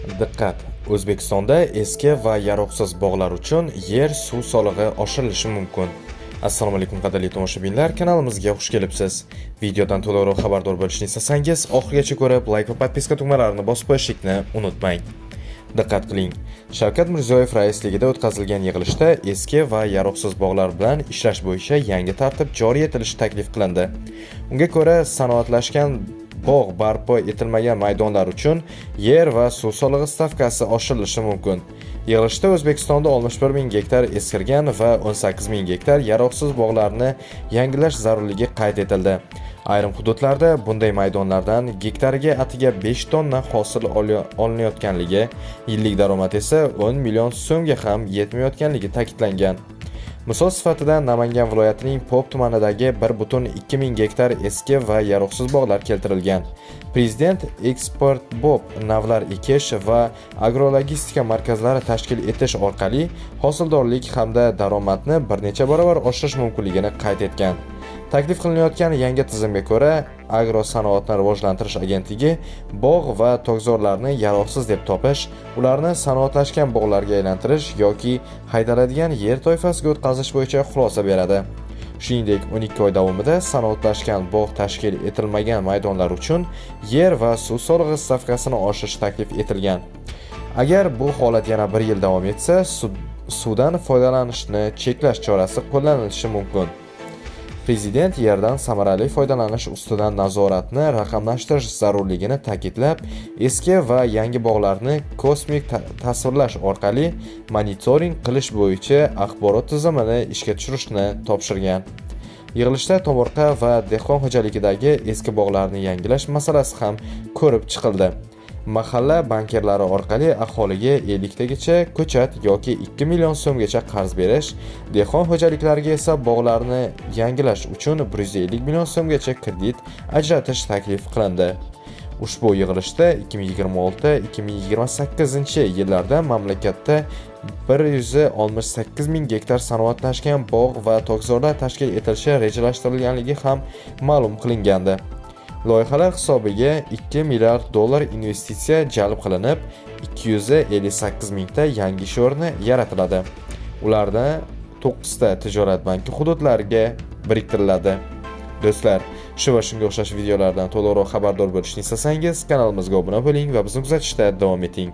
Diqqat! O'zbekistonda eski va yaroqsiz bog'lar uchun yer suv solig'i oshirilishi mumkin. Assalomu alaykum qadrli tomoshabinlar, kanalimizga xush kelibsiz. Videodan to'liqroq xabardor bo'lishni istasangiz, oxirigacha ko'rib, like va podpiska tugmalarini bosib qo'yishni unutmang. Diqqat qiling. Shavkat Mirziyoyev raisligida o'tkazilgan yig'ilishda eski va yaroqsiz bog'lar bilan ishlash bo'yicha yangi tartib joriy etilishi taklif qilindi. Unga ko'ra, sanoatlashgan bog' barpo etilmagan maydonlar uchun yer va suv solig'i stavkasi oshirilishi mumkin. Yig'ilishda O'zbekistonda 61 ming gektar eskirgan va 18 ming gektar yaroqsiz bog'larni yangilash zarurligi qayd etildi. Ayrim hududlarda bunday maydonlardan gektariga atiga 5 tonna hosil olinayotganligi, yillik daromad esa 10 million so'mga ham yetmayotganligi ta'kidlangan. Misol sifatida Namangan viloyatining Pop tumanidagi 1,2 ming gektar eski va yaroqsiz bog'lar keltirilgan. Prezident eksportbop navlar ekish va agrologistika markazlari tashkil etish orqali hosildorlik hamda daromadni bir necha barobar oshirish mumkinligini qayd etgan. Taklif qilinayotgan yangi tizimga ko'ra, Agrosanoatni rivojlantirish agentligi bog' va tokzorlarni yaroqsiz deb topish, ularni sanoatlashgan bog'larga aylantirish yoki haydaladigan yer toifasiga o'tkazish bo'yicha xulosa beradi. Shuningdek, 12 oy davomida sanoatlashgan bog' tashkil etilmagan maydonlar uchun yer va suv solig'i stavkasini oshirish taklif etilgan. Agar bu holat yana 1 yil davom etsa, suvdan foydalanishni cheklash chorasi qo'llanilishi mumkin. Prezident yerdan samarali foydalanish ustidan nazoratni raqamlashtirish zarurligini ta'kidlab, eski va yangi bog'larni kosmik tasvirlash orqali monitoring qilish bo'yicha axborot tizimini ishga tushirishni topshirgan. Yig'ilishda tomorqa va dehqon xo'jaligidagi eski bog'larni yangilash masalasi ham ko'rib chiqildi. Mahalla bankerlari orqali aholiga 50 tagacha ko'chat yoki 2 million so'mgacha qarz berish, dehqon xo'jaliklariga esa bog'larni yangilash uchun 150 million so'mgacha kredit ajratish taklif qilindi. Ushbu yig'ilishda 2026-2028 yillarda mamlakatda 168 ming gektar sanoatlashgan bog' va tokzorlar tashkil etilishi rejalashtirilganligi ham ma'lum qilingandi. Loyihalar hisobiga 2 milliard dollar investitsiya jalb qilinib, 258 mingta yangi ish o'rni yaratiladi. Ulardan 9 ta tijorat banki hududlariga biriktiriladi. Do'stlar, shu va shunga o'xshash videolardan to'liqroq xabardor bo'lishni istasangiz, kanalimizga obuna bo'ling va bizni kuzatishda davom eting.